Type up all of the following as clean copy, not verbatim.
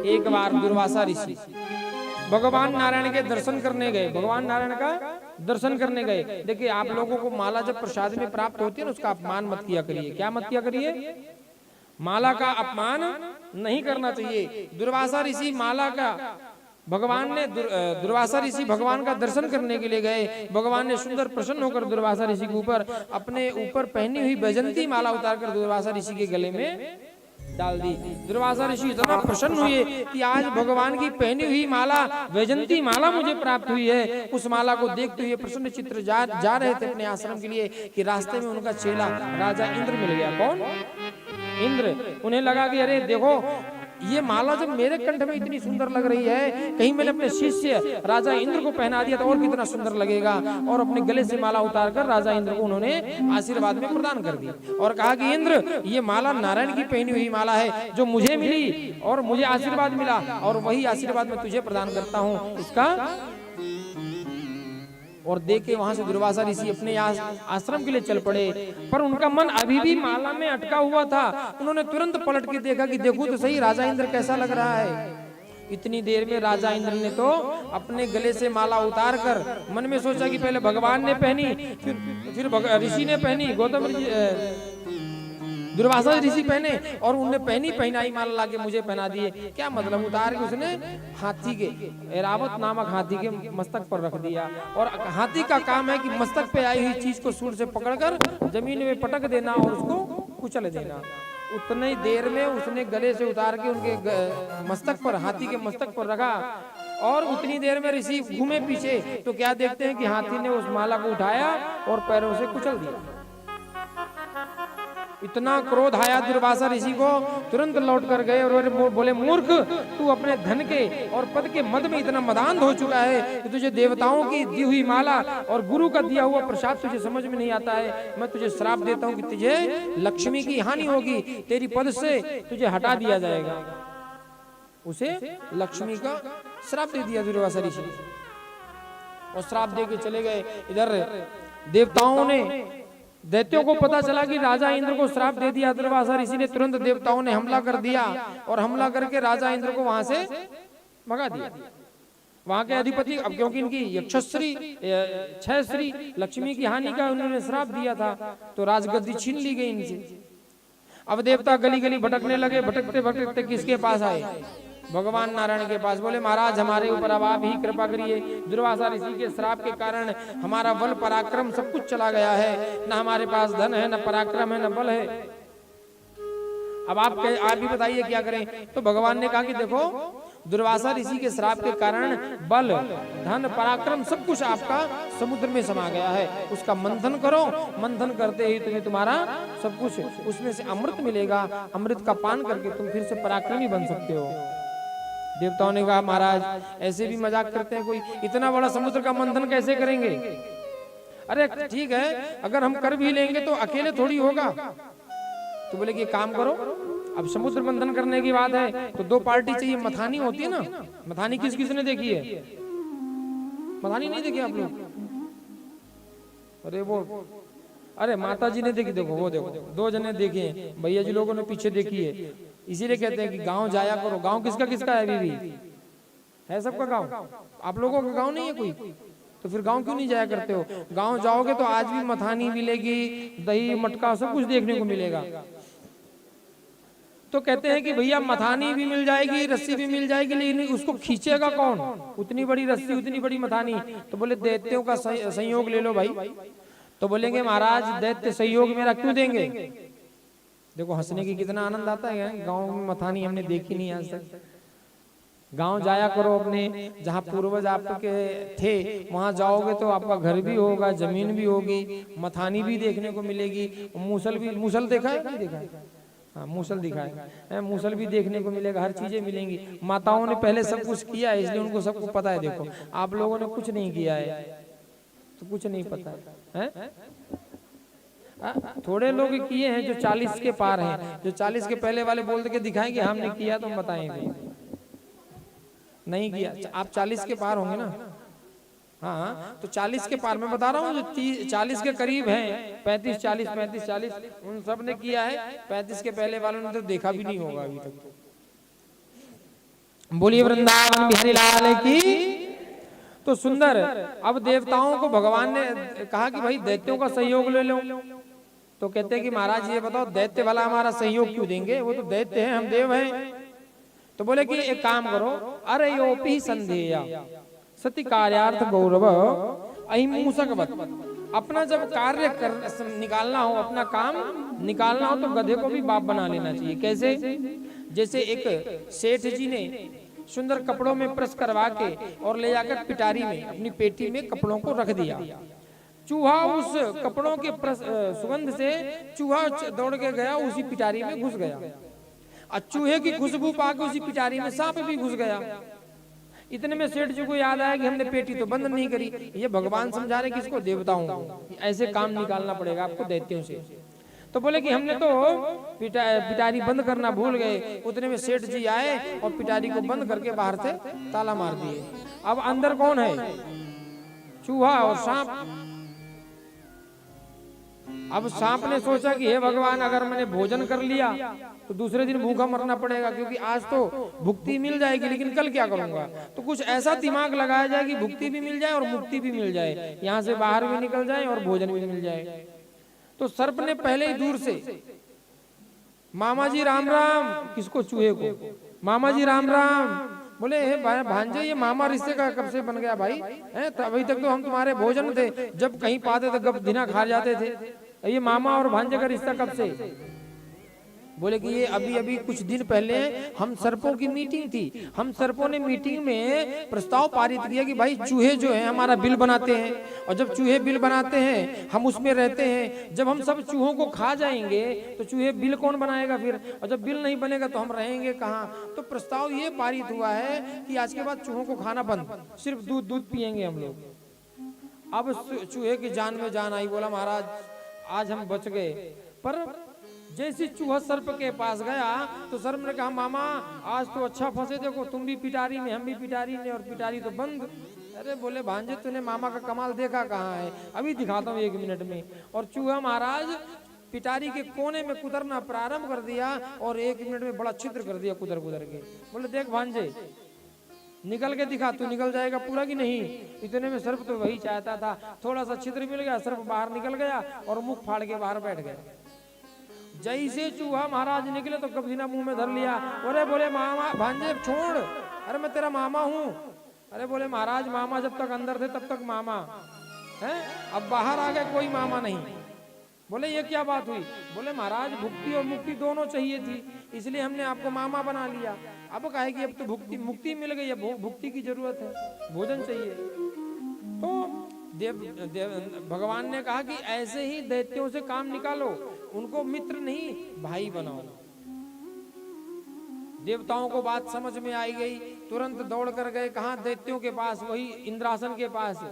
एक बार दुर्वासा ऋषि भगवान नारायण के दर्शन करने गए, भगवान नारायण का दर्शन करने गए। देखिए आप लोगों को माला जब प्रसाद में प्राप्त होती है ना, उसका अपमान मत किया करिए। क्या मत किया करिए? माला का अपमान नहीं करना चाहिए। दुर्वासा ऋषि माला का भगवान ने दुर्वासा ऋषि भगवान का दर्शन करने के लिए गए। भगवान ने सुंदर प्रसन्न होकर दुर्वासा ऋषि के ऊपर अपने ऊपर पहनी हुई वैजंती माला उतारकर दुर्वासा ऋषि के गले में डाल दी। दुर्वासा ऋषि इतना प्रसन्न हुए कि आज भगवान की पहनी हुई माला, वैजंती माला मुझे प्राप्त हुई है। उस माला को देखते हुए प्रसन्न चित्र जा रहे थे अपने आश्रम के लिए कि रास्ते में उनका चेला राजा इंद्र मिल गया। कौन? इंद्र। उन्हें लगा कि अरे देखो ये माला जब मेरे कंठ में इतनी सुंदर लग रही है, कहीं मैंने अपने शिष्य राजा इंद्र को पहना दिया तो और कितना सुंदर लगेगा। और अपने गले से माला उतारकर राजा इंद्र को उन्होंने आशीर्वाद में प्रदान कर दी और कहा कि इंद्र ये माला नारायण की पहनी हुई माला है जो मुझे मिली और मुझे आशीर्वाद मिला और वही आशीर्वाद मैं तुझे प्रदान करता हूँ इसका। और देखे वहां से दुर्वासा ऋषि अपने आश्रम के लिए चल पड़े, पर उनका मन अभी भी माला में अटका हुआ था। उन्होंने तुरंत पलट के देखा कि देखो तो सही राजा इंद्र कैसा लग रहा है। इतनी देर में राजा इंद्र ने तो अपने गले से माला उतार कर मन में सोचा कि पहले भगवान ने पहनी, फिर ऋषि ने पहनी, गौतम दुर्वासा ऋषि पहने और उनने पहनाई माला लाके मुझे पहना दिए। क्या मतलब? उतार के उसने हाथी के, ऐरावत नामक हाथी के मस्तक पर रख दिया। और हाथी का काम है कि मस्तक पे आई हुई चीज को सूंड से पकड़कर जमीन में पटक देना और उसको कुचल देना। उतनी देर में उसने गले से उतार के उनके मस्तक पर, हाथी के मस्तक पर रखा और उतनी देर में ऋषि घूमे पीछे तो क्या देखते हैं कि हाथी ने उस माला को उठाया और पैरों से कुचल दिया। इतना क्रोध आया दुर्वासा ऋषि को, तुरंत लौट कर गए और बोले मूर्ख, तू अपने धन के और पद के मद में इतना मदान हो चुका है कि तुझे देवताओं की दी हुई माला और गुरु का दिया हुआ प्रसाद तुझे समझ में नहीं आता है। मैं तुझे श्राप देता हूं कि तुझे लक्ष्मी की हानि होगी, तेरी पद से तुझे हटा दिया जाएगा। उसे लक्ष्मी का श्राप दे दिया दुर्वासा ऋषि और श्राप दे के चले गए। इधर देवताओं ने, दैत्यों को पता चला कि राजा इंद्र को श्राप दे दिया दुर्वासा ऋषि ने, तुरंत देवताओं ने हमला कर दिया और हमला करके राजा इंद्र को वहां से भगा दिया। वहां के अधिपति, अब क्योंकि इनकी यक्षश्री क्षयश्री लक्ष्मी की हानि का उन्होंने श्राप दिया था तो राजगद्दी छीन ली गई इनसे। अब देवता गली गली भटकने लगे, भटकते भटकते किसके पास आए? भगवान नारायण के पास। बोले महाराज हमारे ऊपर अब आप ही कृपा करिए, दुर्वासा ऋषि के श्राप के कारण हमारा बल पराक्रम सब कुछ चला गया है, न हमारे पास धन है, न पराक्रम है, न बल है। अब आप भी बताइए क्या करें? तो भगवान ने कहा कि देखो दुर्वासा ऋषि के श्राप के कारण बल, धन, पराक्रम सब कुछ आपका समुद्र में समा गया है। उसका मंथन करो, मंथन करते ही तुम्हें तुम्हारा सब कुछ उसमें से अमृत मिलेगा। अमृत का पान करके तुम फिर से पराक्रमी बन सकते हो। देवताओं ने कहा महाराज ऐसे भी मजाक करते हैं कोई, इतना बड़ा समुद्र का मंथन कैसे करेंगे? अरे ठीक है, अगर हम कर भी लेंगे तो अकेले थोड़ी होगा। तो बोले कि काम करो, अब समुद्र मंथन करने की बात है तो दो पार्टी चाहिए। मथानी होती है ना, मथानी किस किस ने देखी है? मथानी नहीं देखी आप लोग? अरे वो, अरे माता जी ने देखी, देखो वो देखो दो जने देखे, भैया जी लोगों ने पीछे देखी है। इसीलिए कहते हैं कि गांव जाया करो। गांव किसका किसका है? अभी भी है सबका गांव। आप लोगों का गांव नहीं है कोई? तो फिर गांव क्यों नहीं जाया करते हो? गांव जाओगे तो आज भी मथानी मिलेगी, दही मटका सब कुछ देखने को मिलेगा। तो कहते हैं कि भैया मथानी भी मिल जाएगी, रस्सी भी मिल जाएगी, लेकिन उसको खींचेगा कौन? उतनी बड़ी रस्सी, उतनी बड़ी मथानी। तो बोले दैत्यों का सहयोग ले लो भाई। तो बोलेंगे महाराज दैत्य सहयोग मेरा क्यों देंगे? देखो हंसने की कितना आनंद आता है। गांव में मथानी हमने देखी नहीं आज तक। गांव जाया करो अपने, जहाँ पूर्वज आपके थे वहां जाओगे तो आपका घर भी होगा, जमीन भी होगी, मथानी भी देखने को मिलेगी, मूसल भी, मूसल देखा है? नहीं देखा है? हाँ मूसल दिखाए, मूसल भी देखने को मिलेगा, हर चीजें मिलेंगी। माताओं ने पहले सब कुछ किया है इसलिए उनको सबको पता है। देखो आप लोगों ने कुछ नहीं किया है तो कुछ नहीं पता है। थोड़े लोग किए हैं जो 40 के पार हैं, जो 40 के पहले वाले बोल के दिखाएंगे हमने किया तो हम बताएंगे नहीं किया। आप 40 के पार होंगे ना? हाँ तो 40 के पार मैं बता रहा हूँ, जो 40 के करीब हैं, 35 40 35 40 उन सब ने किया है। 35 के पहले वालों ने तो देखा भी नहीं होगा अभी तक। बोलिए वृंदावन बिहारी लाल की। तो सुंदर, अब देवताओं को भगवान ने कहा कि भाई दैत्यों का सहयोग ले लो। तो कहते हैं कि महाराज ये बताओ दैत्य वाला हमारा सहयोग क्यों देंगे, वो तो दैत्य हैं, हम देव हैं। तो बोले कि एक काम करो, अरे योपी संधेया सती कार्यार्थ गौरव अहिमूसकवत। अपना जब कार्य कर निकालना हो, अपना काम निकालना हो, तो गधे को भी बाप बना लेना चाहिए। कैसे? जैसे एक सेठ जी ने सुंदर कपड़ों में प्रेस करवा के और ले जाकर पिटारी में अपनी पेटी में कपड़ों को रख दिया। चूहा उस कपड़ों के सुगंध से चूहा दौड़ के गया, उसी पिटारी में घुस गया। और चूहे की खुशबू पाके उसी पिटारी में सांप भी घुस गया। इतने में सेठ जी को याद आया कि हमने पेटी तो बंद नहीं करी। ये भगवान समझा रहे किसको? देवताओं को। ऐसे काम निकालना पड़ेगा आपको दैत्यों से। तो बोले कि हमने तो पिटारी बंद करना भूल गए। उतने में सेठ जी आए और पिटारी को बंद करके बाहर से ताला मार दिए। अब अंदर कौन है? चूहा और सांप। अब सांप ने सोचा कि हे भगवान, अगर मैंने भोजन कर लिया तो दूसरे दिन भूखा मरना पड़ेगा, क्योंकि आज तो भुक्ति मिल जाएगी, लेकिन कल क्या करूंगा? तो कुछ ऐसा दिमाग लगाया जाए कि भुक्ति भी मिल जाए और मुक्ति भी मिल जाए, यहाँ से बाहर भी निकल जाए और भोजन भी मिल जाए। तो सर्प ने पहले ही दूर से मामा जी राम राम, किसको? चूहे को। मामा जी राम राम। बोले हे भांजे, ये मामा रिश्ते का कब से बन गया भाई? अभी तक तो हम तुम्हारे भोजन थे, जब कहीं पाते थे गप दिना खा जाते थे। ये मामा और भांजे का रिश्ता कब से? बोले कि ये अभी अभी कुछ दिन पहले हम सर्पों की मीटिंग थी। हम सर्पों ने मीटिंग में प्रस्ताव पारित किया कि भाई चूहे जो है हमारा बिल बनाते हैं, और जब चूहे बिल बनाते हैं हम उसमें रहते हैं। जब हम सब चूहों को खा जाएंगे तो चूहे बिल कौन बनाएगा फिर? और जब बिल नहीं बनेगा तो हम रहेंगे कहाँ? तो प्रस्ताव ये पारित हुआ है कि आज के बाद चूहों को खाना बंद, सिर्फ दूध पियेंगे हम लोग। अब चूहे की जान में जान आई। बोला महाराज आज हम बच गए। पर जैसे चूहा सर्प के पास गया तो सर्प ने कहा मामा आज तो अच्छा फंसे, देखो तुम भी पिटारी में, हम भी पिटारी में, और पिटारी तो बंद। अरे बोले भांजे तूने मामा का कमाल देखा कहाँ है? अभी दिखाता हूँ 1 मिनट में। और चूहा महाराज पिटारी के कोने में कुतरना प्रारंभ कर दिया और 1 मिनट में बड़ा छिद्र कर दिया कुतर के। बोले देख भांजे निकल के दिखा, तू निकल जाएगा पूरा कि नहीं? इतने में सर्प तो वही चाहता था, थोड़ा सा छिद्र मिल गया, सर्प बाहर निकल गया और मुख फाड़ के बाहर बैठ गया। जैसे चूहा महाराज निकले तो कब्जीना मुंह में धर लिया। अरे बोले मामा भांजे छोड़, अरे मैं तेरा मामा हूँ। अरे बोले महाराज मामा जब तक अंदर थे तब तक मामा है, अब बाहर आ गए कोई मामा नहीं। बोले ये क्या बात हुई? बोले महाराज भुक्ति और मुक्ति दोनों चाहिए थी, इसलिए हमने आपको मामा बना लिया। अब कहे कि अब तो मुक्ति मिल गई है, भुक्ति की जरूरत है, भोजन चाहिए। तो भगवान ने कहा कि ऐसे ही दैत्यों से काम निकालो, उनको मित्र नहीं भाई बनाओ। देवताओं को बात समझ में आई गई, तुरंत दौड़ कर गए कहाँ? दैत्यों के पास, वही इंद्रासन के पास।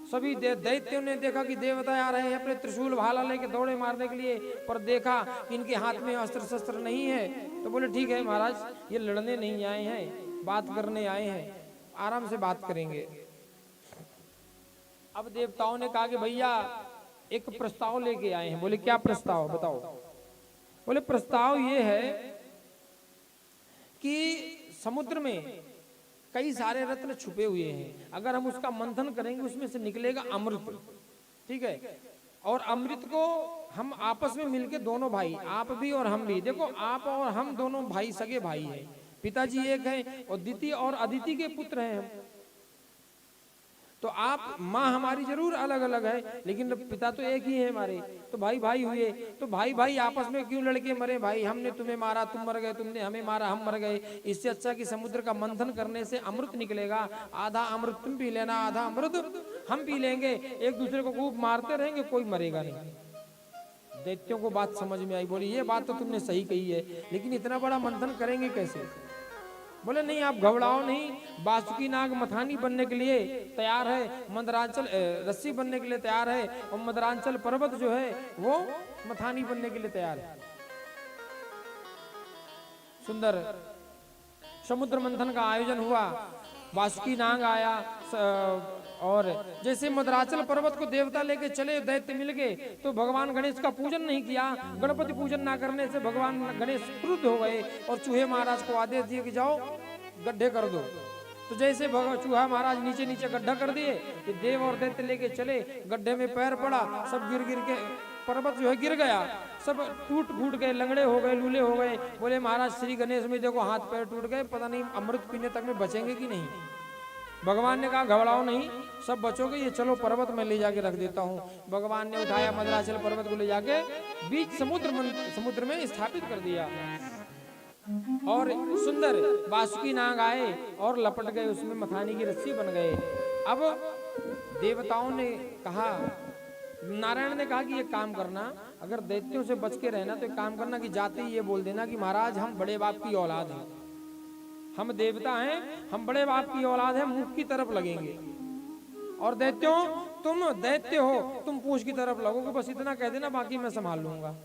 सभी दैत्यों ने देखा कि देवता आ रहे हैं अपने त्रिशूल भाला लेके दौड़े मारने के लिए, पर देखा कि इनके हाथ में अस्त्र शस्त्र नहीं है। तो बोले ठीक है महाराज, ये लड़ने नहीं आए हैं, बात करने आए हैं, आराम से बात करेंगे। अब देवताओं ने कहा कि भैया एक प्रस्ताव लेके आए हैं। बोले क्या प्रस्ताव बताओ? बोले प्रस्ताव ये है कि समुद्र में कई सारे रत्न छुपे हुए हैं, अगर हम उसका मंथन करेंगे उसमें से निकलेगा अमृत, ठीक है? और अमृत को हम आपस में मिलके दोनों भाई, आप भी और हम भी, देखो आप और हम दोनों भाई सगे भाई हैं, पिताजी एक हैं और दिति और अदिति के पुत्र हैं। तो आप माँ हमारी जरूर अलग अलग है, लेकिन पिता तो एक ही है हमारे, तो भाई भाई हुए। तो भाई भाई आपस में क्यों लड़के मरे? भाई हमने तुम्हें मारा तुम मर गए, तुमने हमें मारा हम मर गए। इससे अच्छा कि समुद्र का मंथन करने से अमृत निकलेगा, आधा अमृत तुम पी लेना, आधा अमृत हम पी लेंगे, एक दूसरे को खूब मारते रहेंगे, कोई मरेगा नहीं। दैत्यों को बात समझ में आई। बोली ये बात तो तुमने सही कही है, लेकिन इतना बड़ा मंथन करेंगे कैसे? बोले नहीं आप घबराओ नहीं, बासुकी नाग मथानी बनने के लिए तैयार है, मंदरांचल रस्सी बनने के लिए तैयार है, और मंदरांचल पर्वत जो है वो मथानी बनने के लिए तैयार है। सुंदर समुद्र मंथन का आयोजन हुआ, बासुकी नाग आया, और जैसे मदराचल पर्वत को देवता लेके चले, दैत्य मिल गए, तो भगवान गणेश का पूजन नहीं किया। गणपति पूजन ना करने से भगवान गणेश क्रुद्ध हो गए और चूहे महाराज को आदेश दिए कि जाओ गड्ढे कर दो। तो जैसे चूहा महाराज नीचे नीचे गड्ढा कर दिए कि देव और दैत्य लेके चले, गड्ढे में पैर पड़ा, सब गिर गिर के पर्वत जो है गिर गया, सब टूट फूट गए, लंगड़े हो गए, लूले हो गए। बोले महाराज श्री गणेश में देखो हाथ पैर टूट गए, पता नहीं अमृत पीने तक में बचेंगे कि नहीं। भगवान ने कहा घबराओ नहीं, सब बचोगे, ये चलो पर्वत में ले जाके रख देता हूँ। भगवान ने उठाया मद्राचल पर्वत को ले जाके बीच समुद्र में स्थापित कर दिया। और सुंदर वासुकी नाग आए और लपट गए उसमें, मथानी की रस्सी बन गए। अब देवताओं ने कहा, नारायण ने कहा कि ये काम करना, अगर दैत्यों से बच के रहना तो एक काम करना कि जाते ही ये बोल देना कि महाराज हम बड़े बाप की औलाद हैं, हम देवता हैं, हम बड़े बाप की औलाद हैं, मुख की तरफ लगेंगे। और दैत्यों तुम दैत्य हो, तुम पूंछ की तरफ लगोगे, बस इतना कह देना, बाकी मैं संभाल लूंगा।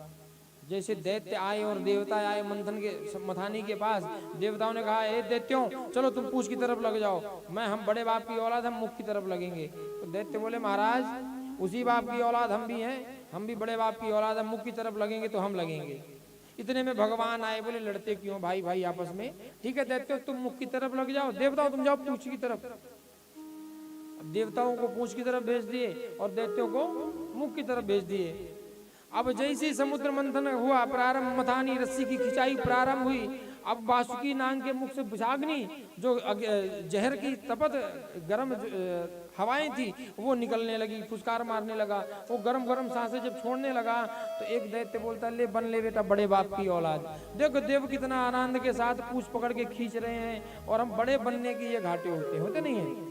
जैसे दैत्य आए और देवता आए मंथन के मथानी के पास, देवताओं ने कहा ए दैत्यों चलो तुम पूंछ की तरफ लग जाओ, हम बड़े बाप की औलाद, हम मुख की तरफ लगेंगे। तो दैत्य बोले महाराज उसी बाप की औलाद हम भी हैं, हम भी बड़े बाप की औलाद, हम मुख की तरफ लगेंगे तो हम लगेंगे। इतने में भगवान आए, बोले लड़ते क्यों भाई भाई आपस में, ठीक है दैत्यो तुम मुख की तरफ लग जाओ, देवताओं तुम जाओ पूंछ की तरफ। देवताओं को पूंछ की तरफ भेज दिए और दैत्यों को मुख की तरफ भेज दिए। अब जैसे समुद्र मंथन हुआ प्रारंभ, मथानी रस्सी की खिंचाई प्रारंभ हुई। अब वासुकी नाग के मुख से बुझाग्नि जो जहर की तपत गर्म हवाएं थी वो निकलने लगी, फुसकार मारने लगा, वो गरम गरम सांसें जब छोड़ने लगा तो एक दैत्य बोलता ले बन ले बेटा बड़े बाप की औलाद। देखो देव कितना आनंद के साथ पूछ पकड़ के खींच रहे हैं, और हम बड़े बनने की ये घाटे होते नहीं है।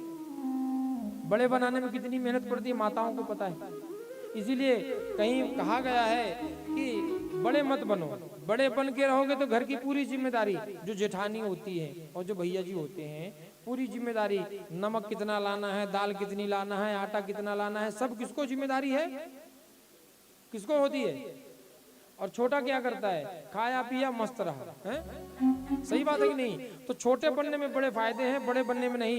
बड़े बनाने में कितनी मेहनत पड़ती है माताओं को पता है। इसीलिए कहीं कहा गया है कि बड़े मत बनो, बड़े बन के रहोगे तो घर की पूरी जिम्मेदारी, जो जेठानी होती है और जो भैया जी होते हैं, पूरी जिम्मेदारी, नमक कितना लाना है, दाल कितनी लाना है, आटा कितना लाना है, सब किसको जिम्मेदारी है, किसको होती है। और छोटा क्या करता है, खाया पिया मस्त रहा है। सही बात है कि नहीं। तो छोटे बनने में बड़े फायदे हैं, बड़े बनने में नहीं।